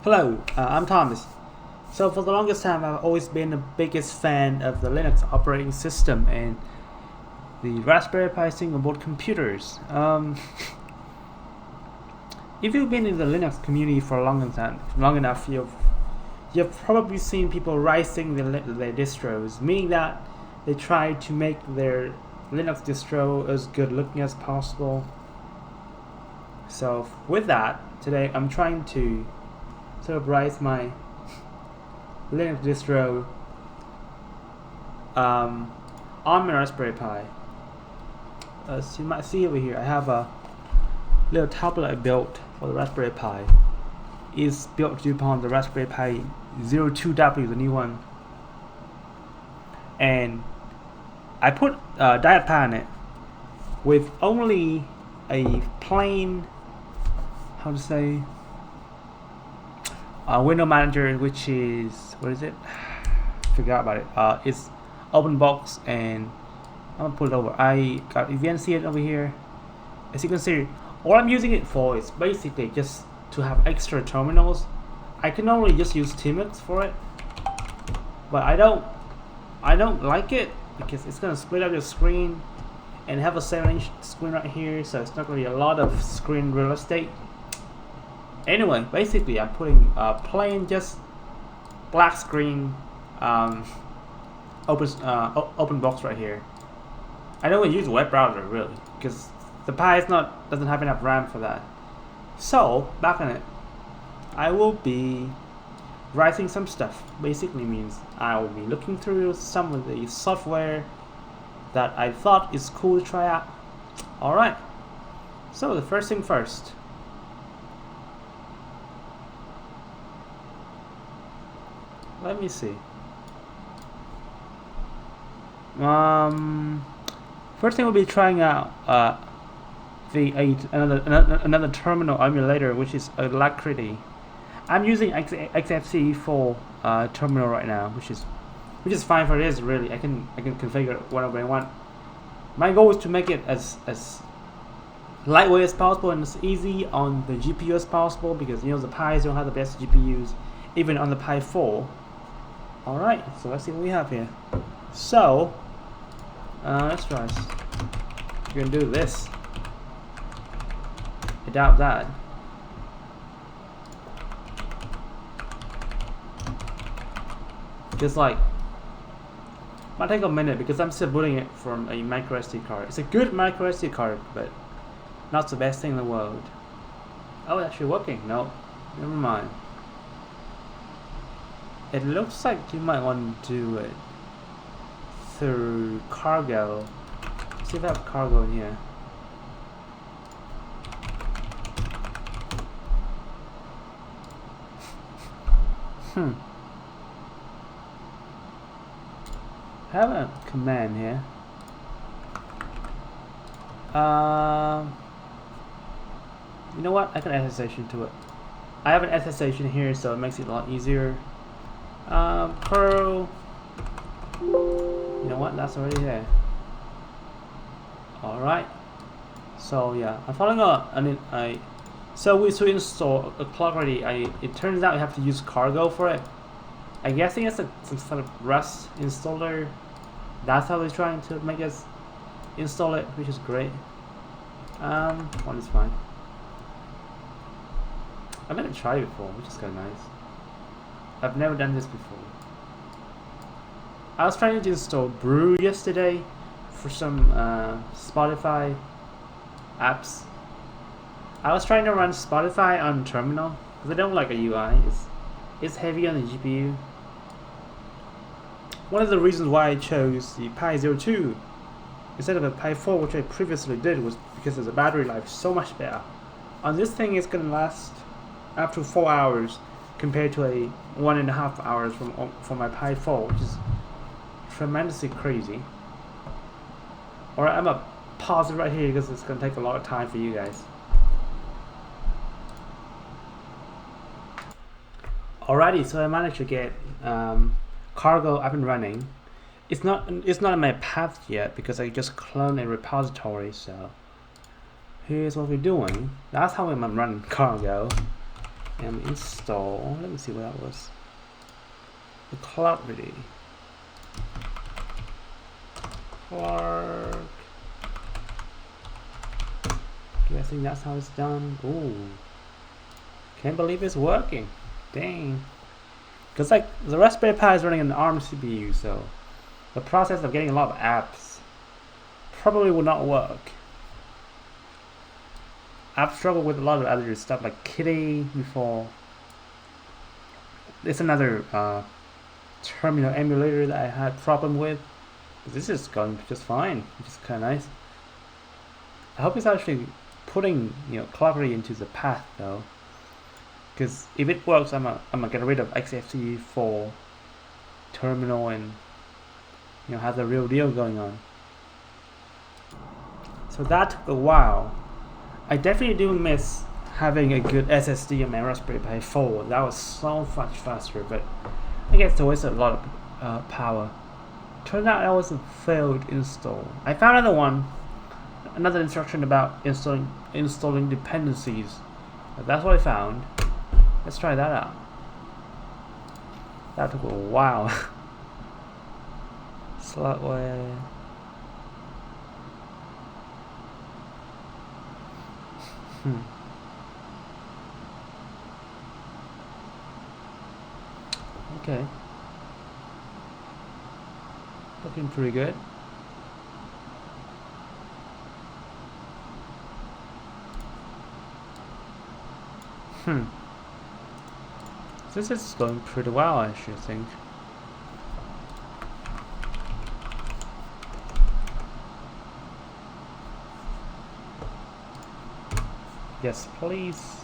Hello, I'm Thomas. So for the longest time, I've always been the biggest fan of the Linux operating system and the Raspberry Pi single board computers. If you've been in the Linux community for long enough, you've probably seen people rising their distros, meaning that they try to make their Linux distro as good looking as possible. So with that, today I'm trying to sort of rise my Linux distro on my Raspberry Pi. As you might see over here, I have a little tablet I built for the Raspberry Pi. It's built upon the Raspberry Pi 02W, the new one, and I put a diode pad in it with only a plain, how to say, window manager, which is, what is it? Forgot about it. It's open box, and I'm gonna pull it over. If you can see it over here, as you can see, all I'm using it for is basically just to have extra terminals. I can only just use Tmux for it, but I don't like it because it's gonna split up your screen and have a 7-inch screen right here, so it's not gonna be a lot of screen real estate. Anyway, basically I'm putting plain just black screen open box right here. I don't use a web browser really because the Pi doesn't have enough RAM for that. So back on it, I will be writing some stuff. Basically means I will be looking through some of the software that I thought is cool to try out. Alright, so the first thing first. Let me see. First thing we'll be trying out another terminal emulator, which is Alacrity. I'm using XFCE for terminal right now, which is fine for this. Really, I can configure whatever I want. My goal is to make it as lightweight as possible and as easy on the GPU as possible, because the Pis don't have the best GPUs, even on the Pi 4. Alright, so let's see what we have here. So, let's try this. We're gonna do this. I doubt that. Just like, might take a minute because I'm still booting it from a micro SD card. It's a good micro SD card, but not the best thing in the world. Oh, it's actually working. No, never mind. It looks like you might want to do it through cargo. See if I have cargo in here. I have a command here. You know what? I can add SSH to it. I have an SSH in here, so it makes it a lot easier. Curl. You know what? That's already there. Alright. So yeah, I'm following up. So to install a Clarity, it turns out you have to use cargo for it. I guess it's some sort of Rust installer. That's how they're trying to make us install it, which is great. One is fine. I've never tried it before, which is kind of nice. I've never done this before. I was trying to install Brew yesterday for some Spotify apps. I was trying to run Spotify on terminal because I don't like a UI. It's heavy on the GPU. One of the reasons why I chose the Pi 02 instead of a Pi 4, which I previously did, was because the battery life is so much better. On this thing, it's gonna last up to 4 hours compared to a 1.5 hours from my Pi 4, which is tremendously crazy. Alright, I'm gonna pause it right here because it's gonna take a lot of time for you guys. Alrighty, so I managed to get cargo up and running. It's not in my path yet because I just cloned a repository. So here's what we're doing. That's how I'm running cargo. and install. Let me see what that was. The Clarity. Clark. Guessing that's how it's done. Ooh. Can't believe it's working. Dang. Because like the Raspberry Pi is running an ARM CPU, so the process of getting a lot of apps probably would not work. I've struggled with a lot of other stuff like Kitty before. It's another terminal emulator that I had problem with. This is going just fine, which is kind of nice. I hope it's actually putting Clarity into the path though, because if it works, I'm gonna get rid of XFCE4 terminal and have the real deal going on. So that took a while. I definitely do miss having a good SSD on my Raspberry Pi 4. That was so much faster, but I guess it wasted a lot of power. Turned out that was a failed install. I found another instruction about installing dependencies. That's what I found. Let's try that out. That took a while. Slotware. Okay. Looking pretty good. This is going pretty well, I should think. Yes, please.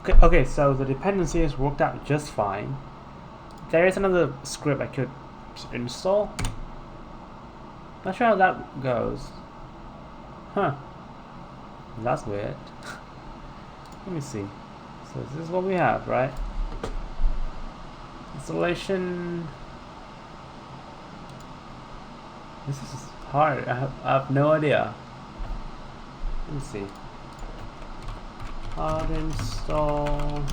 Okay, so the dependencies worked out just fine. There is another script I could install. Not sure how that goes. Huh. That's weird. Let me see. So this is what we have, right? Installation. This is hard. I have no idea. Let me see. How to install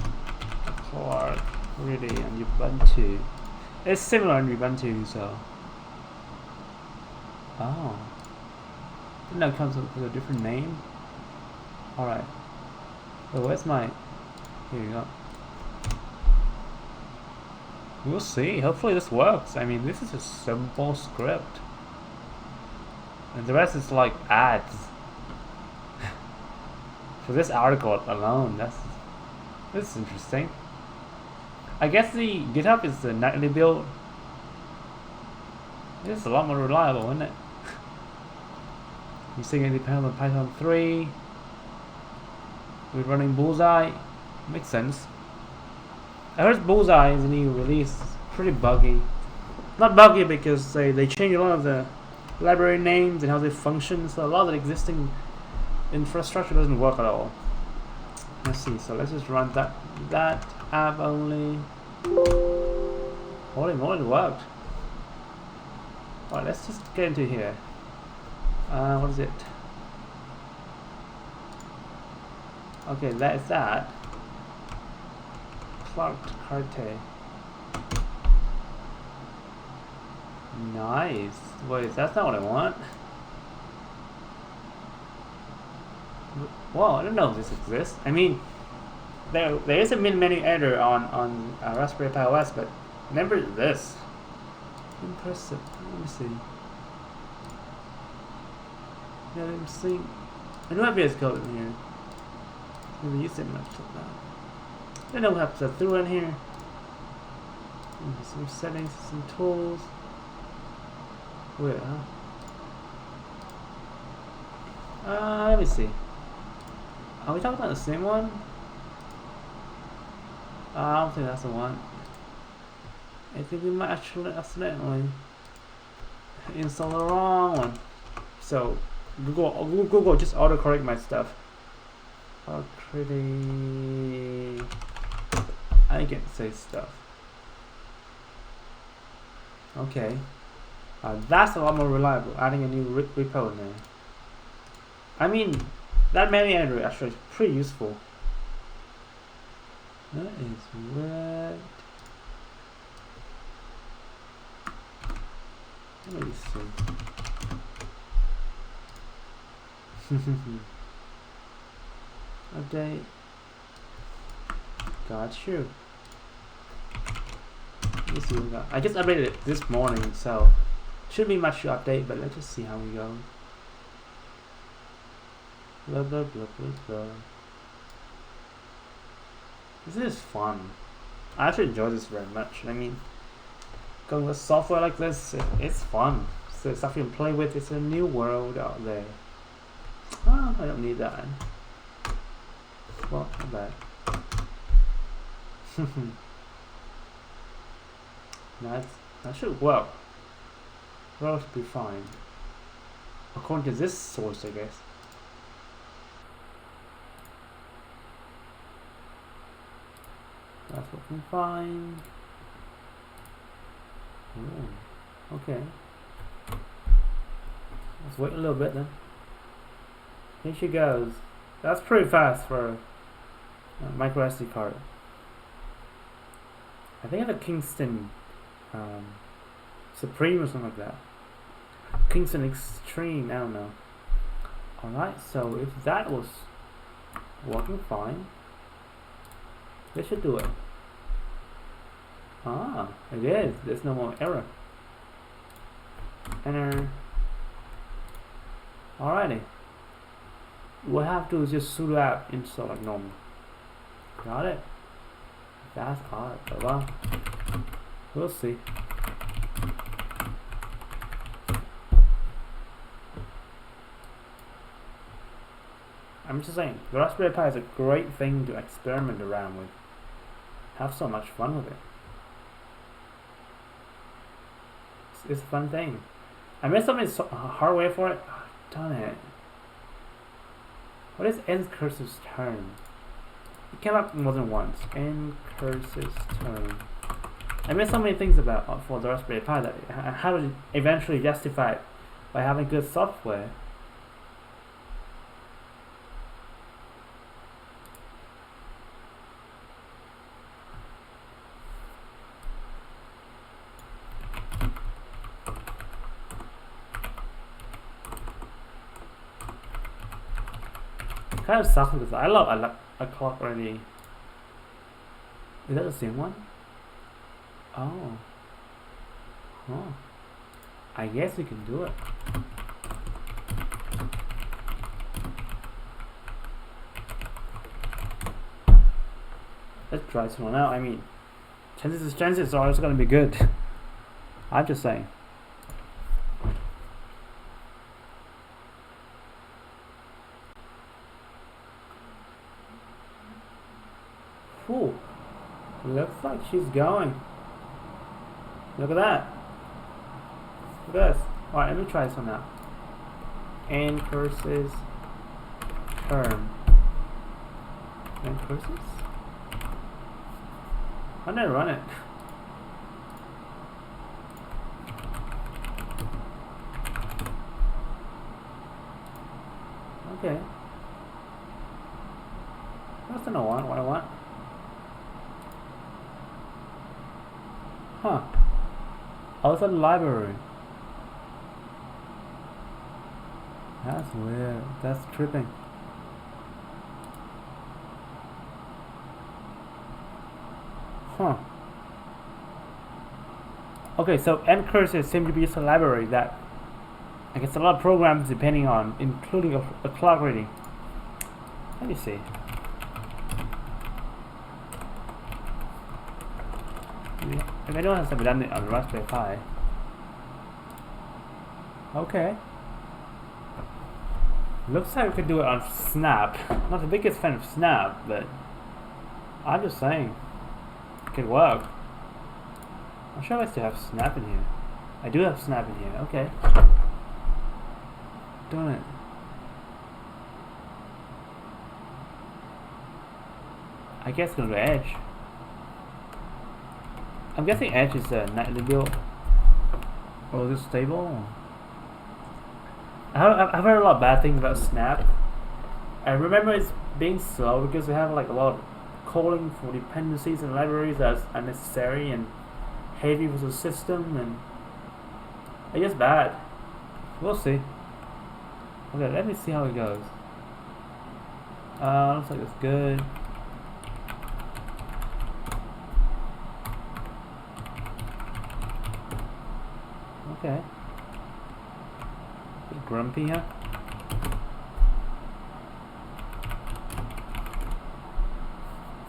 Clark really on Ubuntu. It's similar on Ubuntu, so. Oh. Didn't know it comes with a different name. Alright. So where's my. Here you go. We'll see. Hopefully this works. I mean, this is a simple script. And the rest is like ads. For this article alone, this is interesting. I guess the GitHub is the nightly build. This is a lot more reliable, isn't it? Using independent on Python 3. We're running Bullseye. Makes sense. I heard Bullseye is a new release. Pretty buggy. Not buggy because they changed a lot of the library names and how they function, so a lot of the existing infrastructure doesn't work at all. Let's see, so let's just run that app only. Holy moly, it worked. Alright, let's just get into here. What is it? Okay, that is that. Clark Carte. Nice. Wait, that's not what I want. Well, I don't know if this exists. I mean, there is a menu editor on Raspberry Pi OS, but never this. Impressive. Let me see. Yeah, let me see. I know I have VS Code in here. Maybe use it much of that. Then I'll have to through in here. Some settings, some tools. Wait, huh? Let me see. Are we talking about the same one? I don't think that's the one. I think we might actually accidentally install the wrong one. So Google just autocorrect my stuff. Pretty. I can say stuff. Okay. That's a lot more reliable. Adding a new repo in there. I mean, that menu editor actually is pretty useful. That is red. Let me see. Update. Got you. Let's see what we got. I just updated it this morning, so shouldn't be much to update, but let's just see how we go. Blah blah blah blah blah. This is fun. I actually enjoy this very much. I mean, going with software like this, it's fun. So stuff you can play with. It's a new world out there. Oh, I don't need that. Well, not bad. That should work. That should be fine. According to this source, I guess. That's working fine. Ooh, okay. Let's wait a little bit then. Here she goes. That's pretty fast for a micro SD card. I think it's a Kingston Supreme or something like that. Kingston Extreme, I don't know. Alright, so if that was working fine, this should do it. Ah, it is. There's no more error. Enter. Alrighty. What I have to do is just sudo apt install like normal. Got it. That's hard, but well, we'll see. I'm just saying, the Raspberry Pi is a great thing to experiment around with. Have so much fun with it. It's a fun thing. I made something hardware for it. Oh, darn it. What is end cursor's turn? It came up more than once. End cursor's turn. I made so many things about for the Raspberry Pi that I haven't eventually justified by having good software. Kind of sucks because I love a clock already. Is that the same one? Oh. Huh. I guess we can do it. Let's try this one out. I mean, chances are it's gonna be good. I'm just saying. Whew. Looks like she's going. Look at that. Look at this. Alright, let me try this one out. And curses term. And curses? How did I run it? Okay. That's not what I want. Huh. Also library. That's weird. That's tripping. Huh. Okay, so end cursor seems to be just a library that I guess a lot of programs depending on, including a clock reading. Let me see. If I don't have something done it on the Raspberry Pi. Okay. Looks like we could do it on Snap. Not the biggest fan of Snap, but I'm just saying it could work. I'm sure I still have Snap in here. I do have Snap in here. Okay. Doing it. I guess go to Edge. I'm guessing Edge is a nightly build. Or is it stable? I've heard a lot of bad things about Snap. I remember it's being slow because they have like a lot of calling for dependencies and libraries that's unnecessary and heavy for the system, and it's just bad. We'll see. Okay, let me see how it goes. Looks like it's good. Okay. A bit grumpy, huh?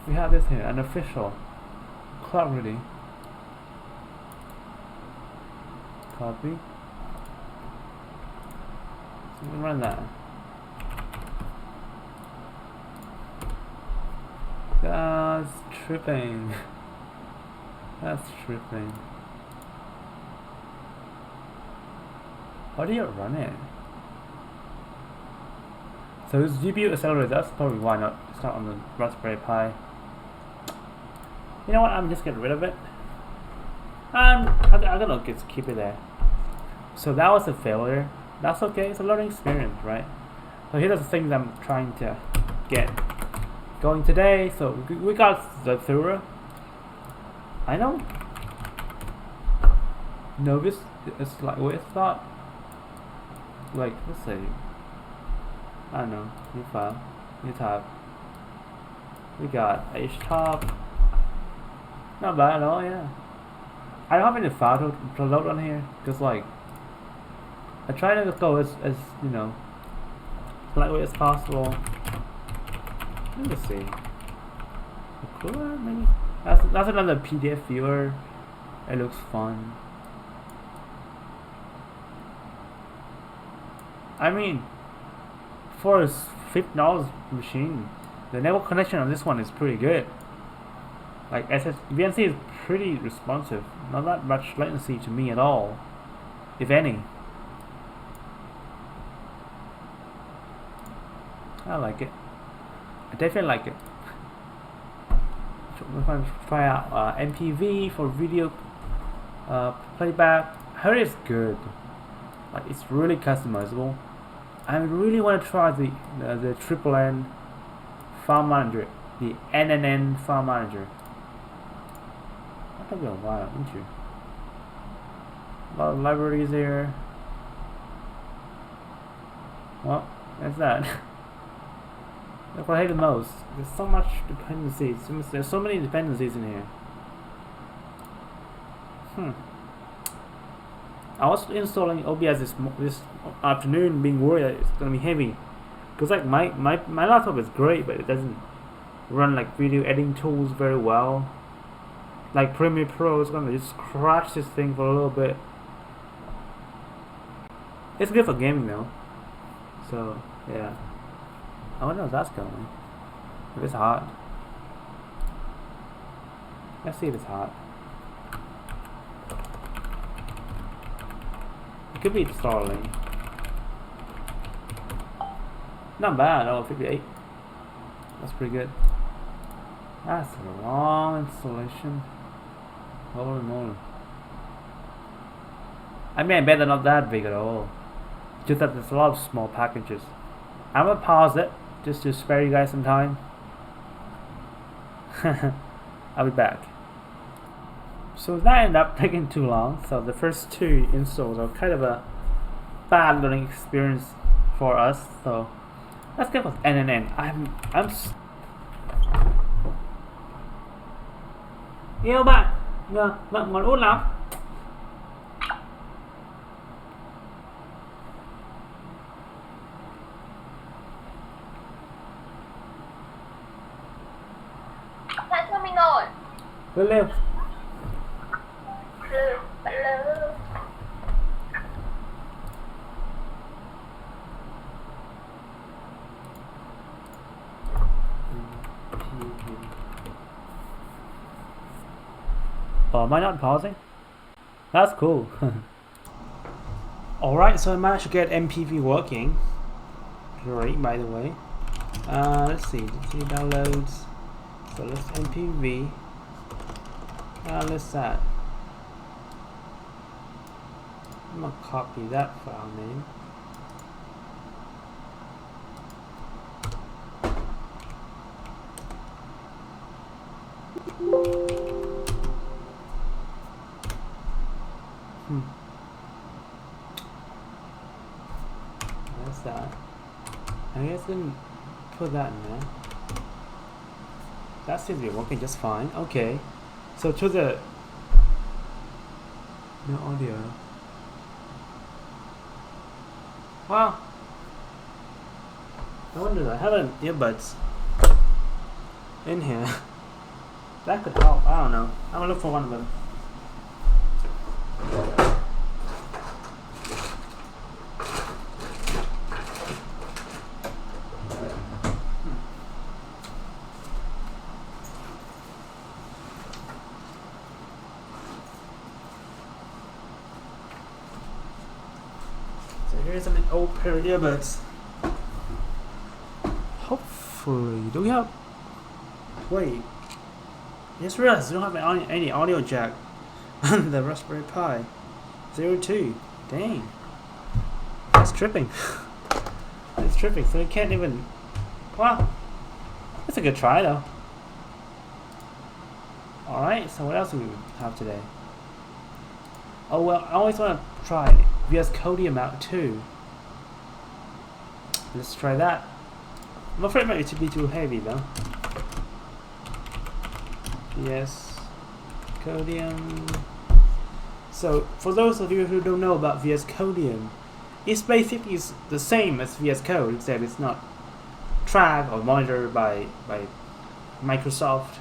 We have this here, an official clock ready. Copy. So we can run that. That's tripping. That's tripping. How do you run it? So this GPU accelerator, that's probably why not. It's not on the Raspberry Pi. You know what? I'm just getting rid of it. I'm gonna just keep it there. So that was a failure. That's okay. It's a learning experience, right? So here's the things I'm trying to get going today. So we got the through. I know. Novice. It's like what it's thought. Like, let's see. I don't know. New file. New tab. We got HTOP. Not bad at all, yeah. I don't have any file to load on here, because like I try to go as you know, lightweight as possible. Let me see. Cooler maybe? That's another PDF viewer. It looks fun. I mean, for a $50 machine, the network connection on this one is pretty good. Like VNC is pretty responsive, not that much latency to me at all, if any. I like it. I definitely like it. So we're going to try out MPV for video playback. I heard it's good. Like it's really customizable. I really want to try the triple N file manager, the NNN file manager. That took me a while, didn't you? A lot of libraries here. Well, that's that. That's what I hate the most. There's so much dependencies. There's so many dependencies in here. I was installing OBS this afternoon, being worried that it's gonna be heavy, because like my laptop is great, but it doesn't run like video editing tools very well. Like Premiere Pro is gonna just crash this thing for a little bit. It's good for gaming though. So yeah, I wonder if that's going. If it's hot. Let's see if it's hot. It could be Starlink. Not bad. Oh, 58. That's pretty good. That's a long installation. Holy moly. I mean, I bet they're not that big at all. Just that there's a lot of small packages. I'm gonna pause it just to spare you guys some time. I'll be back. So that ended up taking too long. So the first two installs are kind of a bad learning experience for us. So let's get with NNN. Yêu bạn, bạn muốn út lắm. Bạn cho mình ngồi. Lên lên. Bạn lơ. Am I not pausing? That's cool. Alright, so I managed to get MPV working. Great, by the way. Let's see downloads. So let's MPV. Let's that. I'm gonna copy that file name. That's that. I guess I didn't put that in there. That seems to be working just fine. Okay. So to the no audio. Wow. I wonder I have an earbuds in here. That could help. I don't know. I'm gonna look for one of them. So here's an old pair of earbuds. Hopefully, do we have? Wait. I just realized we don't have any audio jack on the Raspberry Pi 02. Dang. That's tripping. It's tripping, so it can't even. Well, that's a good try though. Alright, so what else do we have today? Oh well, I always want to try VS Codium out too. Let's try that. I'm afraid it might be too heavy though. VS Codium. So for those of you who don't know about VS Codium, it's basically the same as VS Code, except it's not tracked or monitored by Microsoft.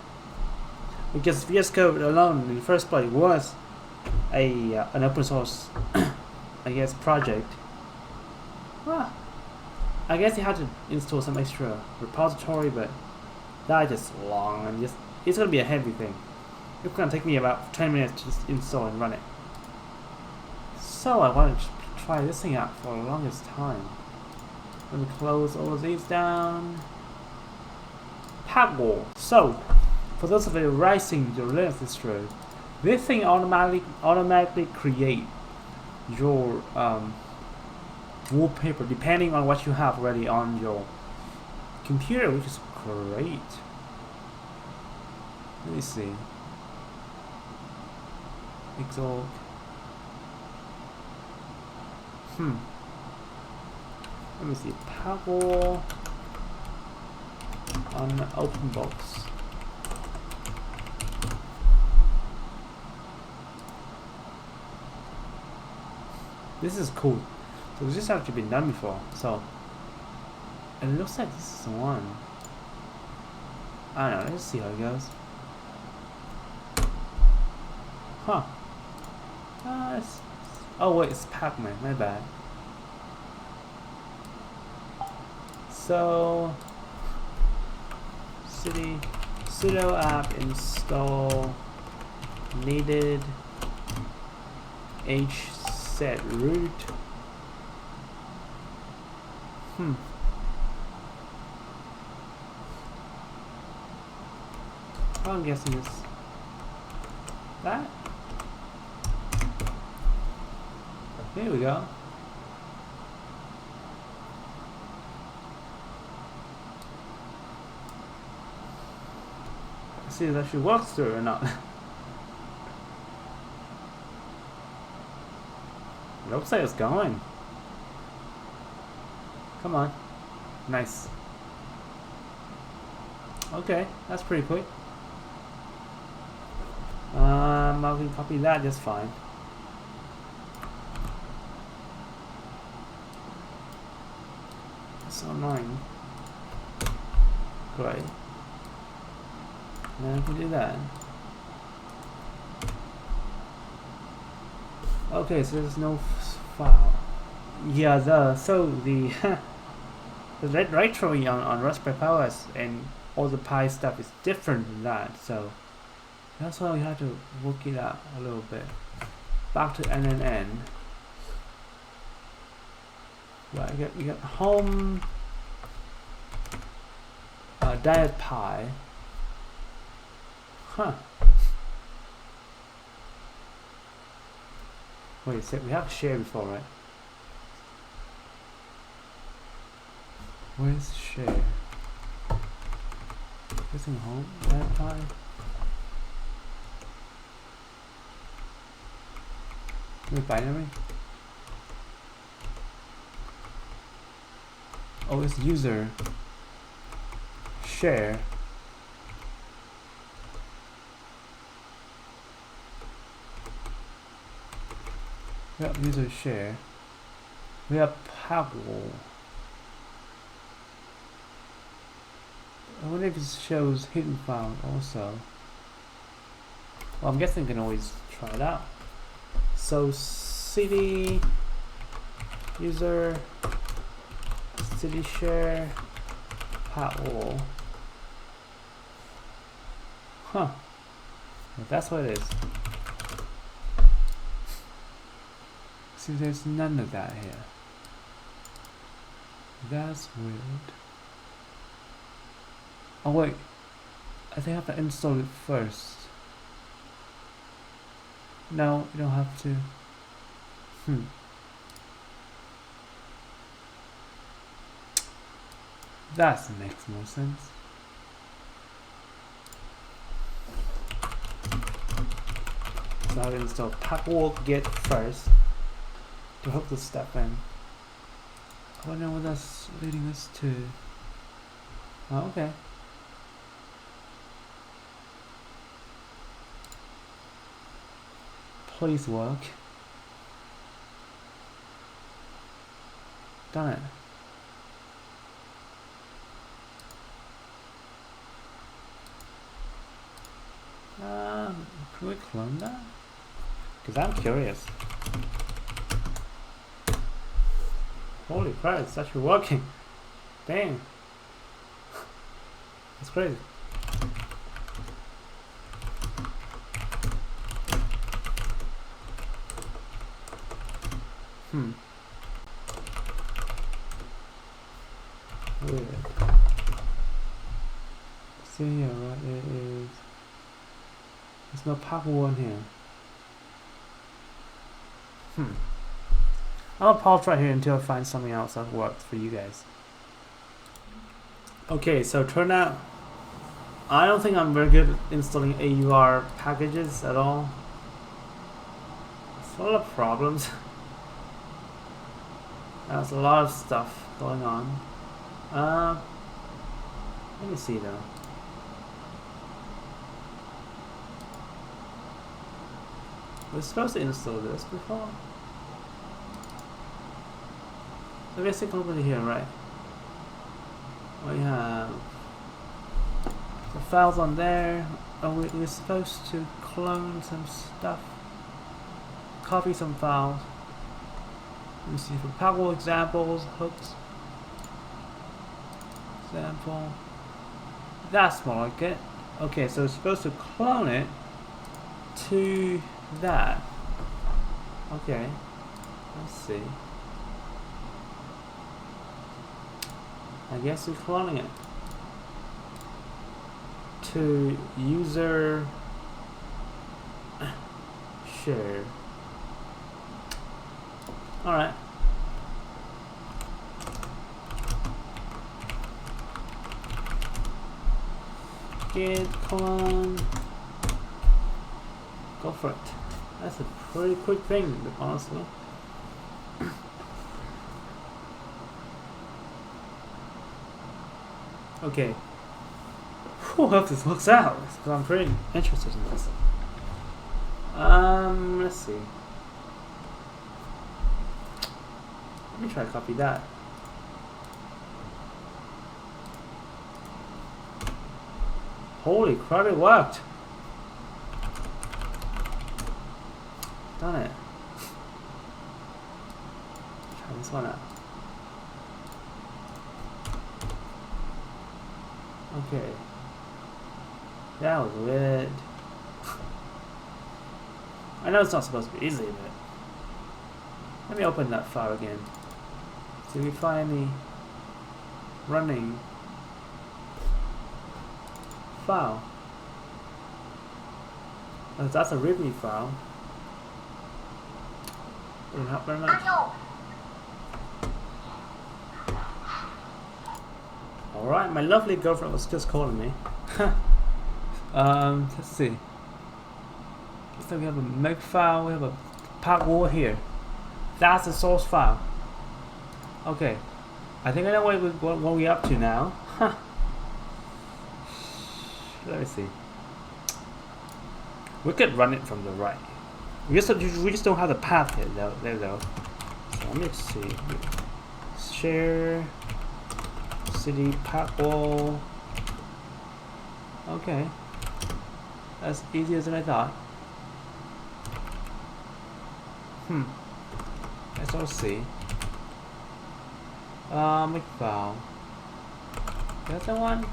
Because VS Code alone in the first place was an open source I guess project. Well, I guess you had to install some extra repository, but that is just long and just it's gonna be a heavy thing. It's gonna take me about 10 minutes to just install and run it. So I want to try this thing out for the longest time. Let me close all of these down. Paywall. So for those of you writing your Linux distro, this thing automatically create your wallpaper depending on what you have already on your computer, which is great. Let me see. Exalt. Let me see. Paywall on OpenBox. This is cool. So this has actually been done before. So it looks like this is the one. I don't know. Let's see how it goes. Huh. Oh wait, it's Pac-Man. My bad. So sudo app install needed set root. I'm guessing it's that. There we go. Let's see if that actually works through or not. Looks like it's going. Come on. Nice. Okay, that's pretty quick. I can copy that just fine. It's online. Great. Now I can do that. Okay, so there's no file. Yeah, the directory on Raspberry Pi OS and all the Pi stuff is different than that, so that's why we have to work it out a little bit. Back to NNN. Right, we got home diet Pi. Huh. Wait a sec, we have share before, right? Where's share? Pressing home, diet Pi. binary. Oh, it's user share. We have user share. We have packable. I wonder if it shows hidden file also. Well, I'm guessing you can always try it out. So cd user cd share packable. Huh. Well, that's what it is. See, there's none of that here. That's weird. Oh wait, I think I have to install it first. No, you don't have to. That makes more sense. So I have to install packable git first to hook this stuff in. I wonder what that's leading us to. Oh, okay. Please work. Done it. Can we clone that? Because I'm curious. Holy crap, it's actually working. Dang. That's crazy. Weird. See here, right? It is. There's no packable one here. I'll pause right here until I find something else that works for you guys. Okay, so turn out I don't think I'm very good at installing AUR packages at all. It's a lot of problems. There's a lot of stuff going on. Let me see though. We're supposed to install this before. Let me take a look over here, right? We have the files on there. Oh, we're supposed to clone some stuff, copy some files. Let me see for packable examples, hooks. Example. That's more like it. Okay, so it's supposed to clone it to that. Okay, let's see. I guess we're cloning it to user share. All right. Git clone. Go for it. That's a pretty quick thing, honestly. Okay. I hope this works out, because I'm pretty interested in this. Let's see. Let me try to copy that. Holy crap, it worked! Done it. Try this one out. Okay. That was weird. I know it's not supposed to be easy, but let me open that file again. See if we find the running file. Oh, that's a README file. Wouldn't help very much. Alright, my lovely girlfriend was just calling me. Let's see. So we have a meg file, we have a Part war here. That's the source file. Okay. I think I know what we're up to now. Huh. Let me see. We could run it from the right. We just don't have the path here though. There though. So let me see. Share city path wall. Okay. As easy as I thought. Let's all see. Make file. That's the one.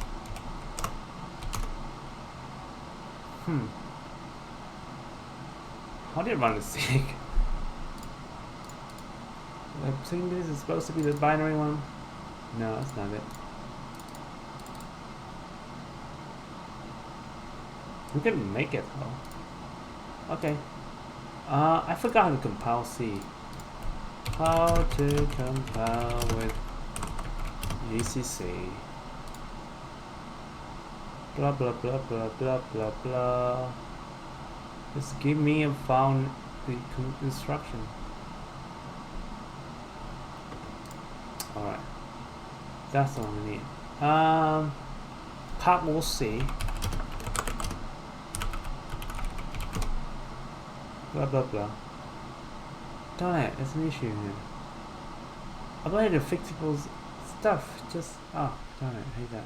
How did it run the sig? I think this is supposed to be the binary one. No, that's not it. We can make it though. Okay. I forgot how to compile C. How to compile with GCC. Blah blah blah blah blah blah blah. Just give me a file instruction. Alright. That's the one we need. Part will C. Blah blah blah. Darn it, it's an issue here. I wanted to fix people's stuff. Just darn it, I hate that.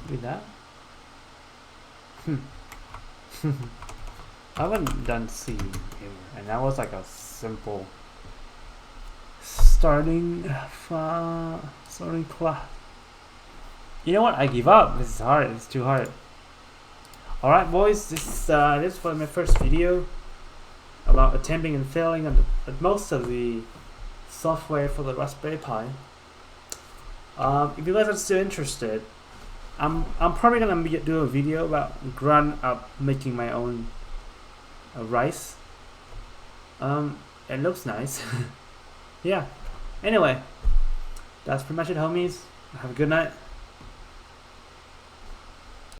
Do that. I haven't done C ever, and that was like a simple starting class. You know what? I give up. This is hard. It's too hard. All right, boys. This was my first video about attempting and failing on most of the software for the Raspberry Pi. If you guys are still interested, I'm probably gonna do a video about making my own rice. It looks nice. Yeah. Anyway, that's pretty much it, homies. Have a good night.